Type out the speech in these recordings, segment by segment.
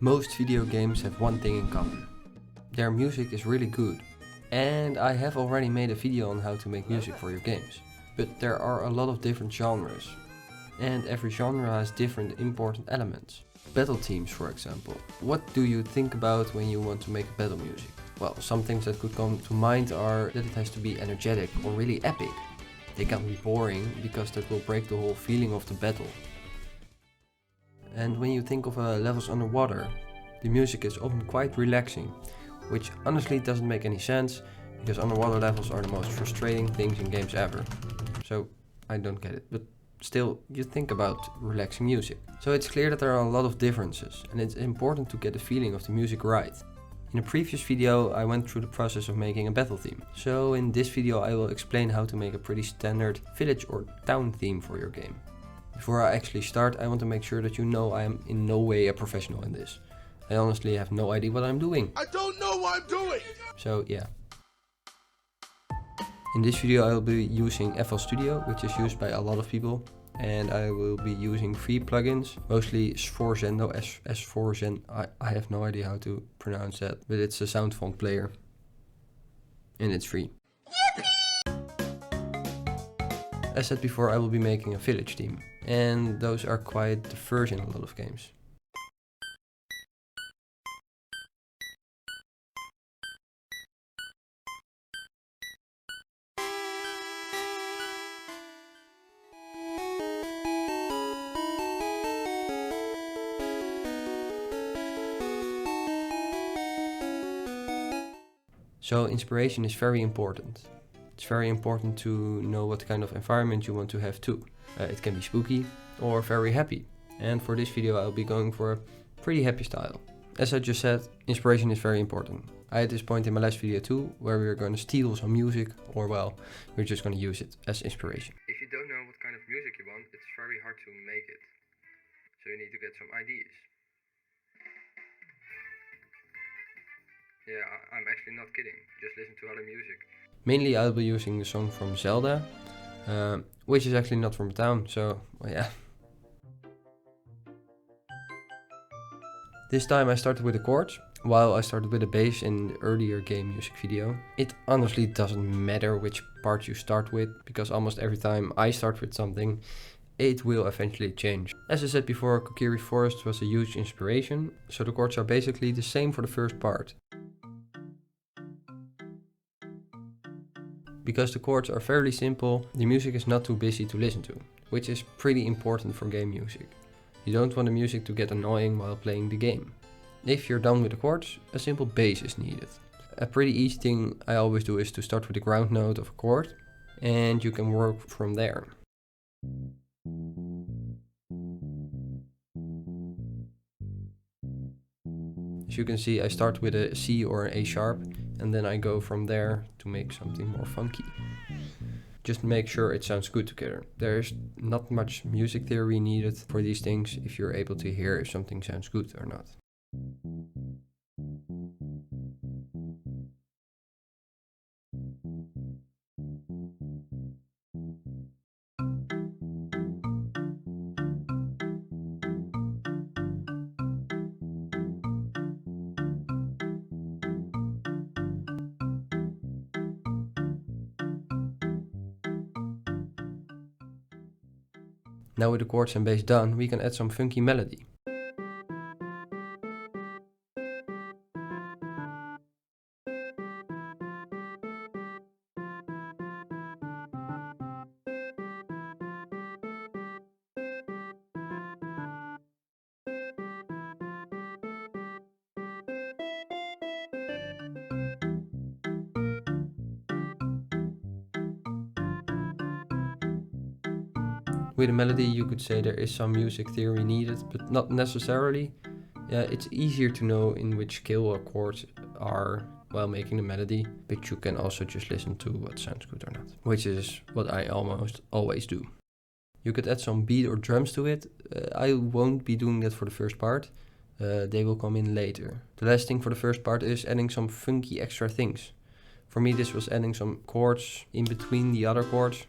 Most video games have one thing in common. Their music is really good. And I have already made a video on how to make music for your games. But there are a lot of different genres. And every genre has different important elements. Battle themes, for example. What do you think about when you want to make a battle music? Well, some things that could come to mind are that it has to be energetic or really epic. They can't be boring because that will break the whole feeling of the battle. And when you think of levels underwater, the music is often quite relaxing, which honestly doesn't make any sense because underwater levels are the most frustrating things in games ever. So I don't get it, but still you think about relaxing music. So it's clear that there are a lot of differences and it's important to get the feeling of the music right. In a previous video I went through the process of making a battle theme. So in this video I will explain how to make a pretty standard village or town theme for your game. Before I actually start, I want to make sure that you know I am in no way a professional in this. I honestly have no idea what I'm doing. I don't know what I'm doing! So yeah. In this video I will be using FL Studio, which is used by a lot of people. And I will be using free plugins, mostly Sforzendo, S4Zen. I have no idea how to pronounce that, but it's a sound font player. And it's free. As said before, I will be making a village theme, and those are quite diverse in a lot of games. So inspiration is very important. It's very important to know what kind of environment you want to have too. It can be spooky or very happy. And for this video I'll be going for a pretty happy style. As I just said, inspiration is very important. I had this point in my last video too, where we're going to steal some music, or well, we're just going to use it as inspiration. If you don't know what kind of music you want, it's very hard to make it. So you need to get some ideas. Yeah, I'm actually not kidding. Just listen to other music. Mainly I'll be using the song from Zelda, which is actually not from a town, so well, yeah. This time I started with the chords, while I started with the bass in the earlier game music video. It honestly doesn't matter which part you start with, because almost every time I start with something, it will eventually change. As I said before, Kokiri Forest was a huge inspiration, so the chords are basically the same for the first part. Because the chords are fairly simple, the music is not too busy to listen to, which is pretty important for game music. You don't want the music to get annoying while playing the game. If you're done with the chords, a simple bass is needed. A pretty easy thing I always do is to start with the ground note of a chord, and you can work from there. As you can see, I start with a C or an A sharp, and then I go from there to make something more funky. Just make sure it sounds good together. There's not much music theory needed for these things if you're able to hear if something sounds good or not. Now with the chords and bass done, we can add some funky melody. With a melody you could say there is some music theory needed, but not necessarily. It's easier to know in which scale or chords are while making the melody, but you can also just listen to what sounds good or not, which is what I almost always do. You could add some beat or drums to it. I won't be doing that for the first part. They will come in later. The last thing for the first part is adding some funky extra things. For me this was adding some chords in between the other chords.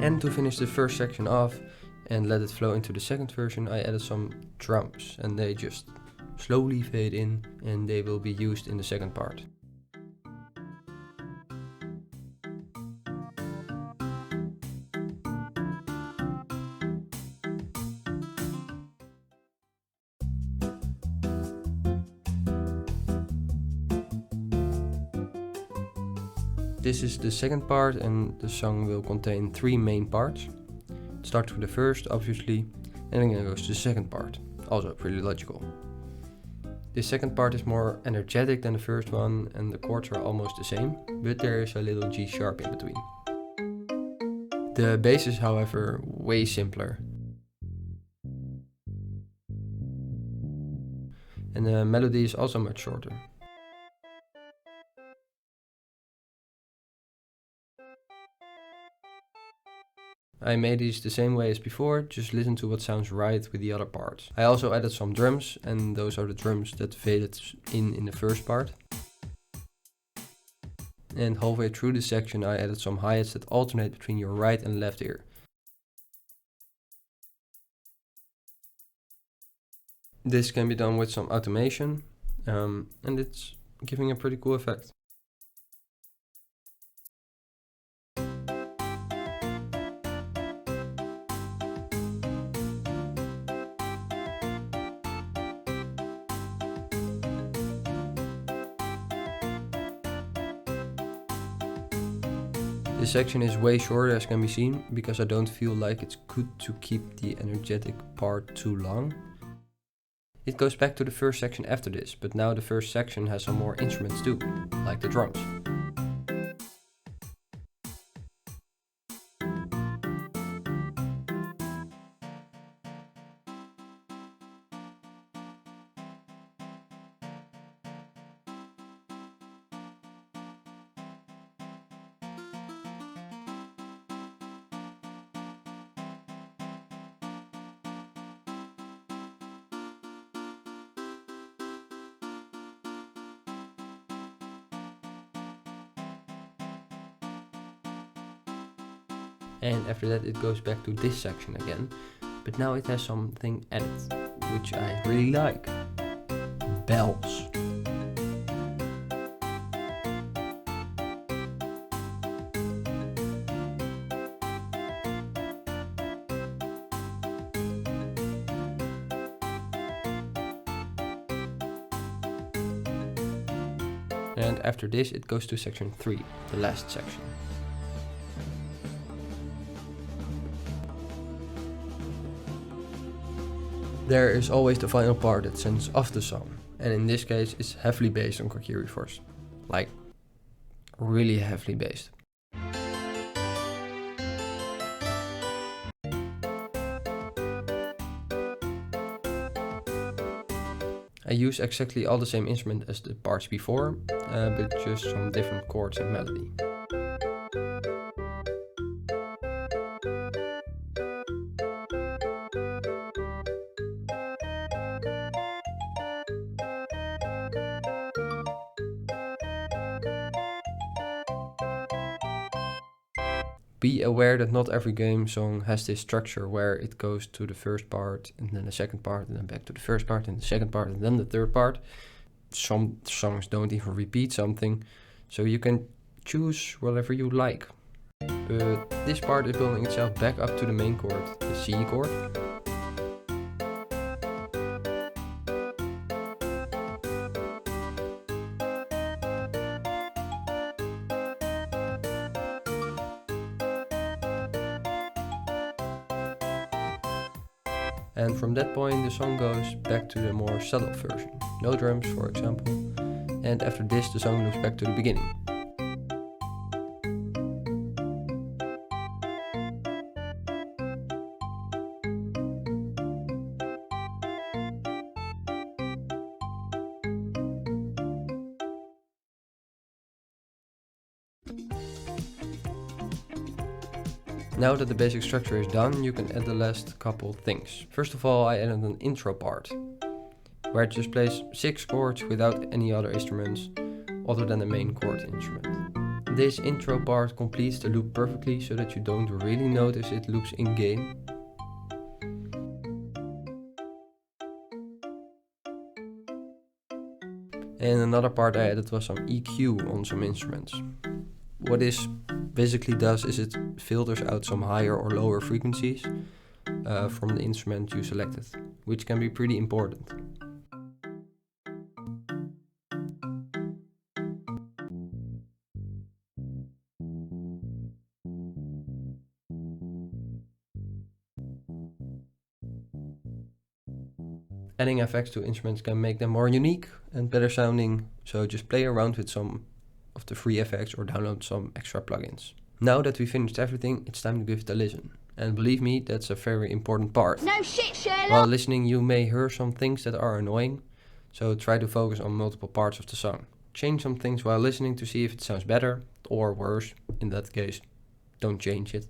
And to finish the first section off and let it flow into the second version, I added some drums, and they just slowly fade in and they will be used in the second part. This is the second part, and the song will contain 3 main parts. It starts with the first, obviously, and then it goes to the second part, also pretty logical. The second part is more energetic than the first one, and the chords are almost the same, but there is a little G sharp in between. The bass is, however, way simpler. And the melody is also much shorter. I made these the same way as before, just listen to what sounds right with the other parts. I also added some drums, and those are the drums that faded in the first part. And halfway through the section I added some hi-hats that alternate between your right and left ear. This can be done with some automation, and it's giving a pretty cool effect. This section is way shorter, as can be seen, because I don't feel like it's good to keep the energetic part too long. It goes back to the first section after this, but now the first section has some more instruments too, like the drums. And after that it goes back to this section again, but now it has something added, which I really like. Bells. And after this it goes to section 3, the last section. There is always the final part that sends off the song, and in this case it's heavily based on Kokiri Force. Like, really heavily based. I use exactly all the same instrument as the parts before, but just some different chords and melody. Be aware that not every game song has this structure where it goes to the first part and then the second part and then back to the first part and the second part and then the third part. Some songs don't even repeat something, so you can choose whatever you like. But this part is building itself back up to the main chord, the C chord. And from that point the song goes back to the more subtle version, no drums for example, and after this the song loops back to the beginning. Now that the basic structure is done, you can add the last couple things. First of all, I added an intro part, where it just plays 6 chords without any other instruments other than the main chord instrument. This intro part completes the loop perfectly so that you don't really notice it loops in game. And another part I added was some EQ on some instruments. What this basically does is it filters out some higher or lower frequencies from the instrument you selected, which can be pretty important. Adding effects to instruments can make them more unique and better sounding, so just play around with some of the free effects or download some extra plugins. Now that we finished everything, it's time to give it a listen. And believe me, that's a very important part. No shit, Sherlock! While listening, you may hear some things that are annoying, so try to focus on multiple parts of the song. Change some things while listening to see if it sounds better or worse. In that case, don't change it.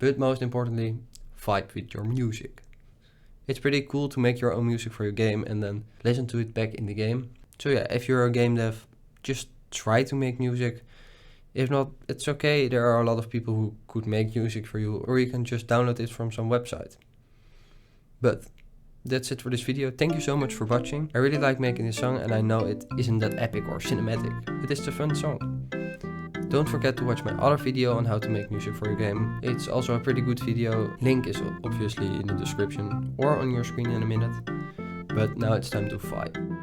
But most importantly, vibe with your music. It's pretty cool to make your own music for your game and then listen to it back in the game. So yeah, if you're a game dev, just try to make music. If not, it's okay, there are a lot of people who could make music for you, or you can just download it from some website. But that's it for this video. Thank you so much for watching. I really like making this song and I know it isn't that epic or cinematic, but it's a fun song. Don't forget to watch my other video on how to make music for your game. It's also a pretty good video. Link is obviously in the description or on your screen in a minute. But now it's time to vibe.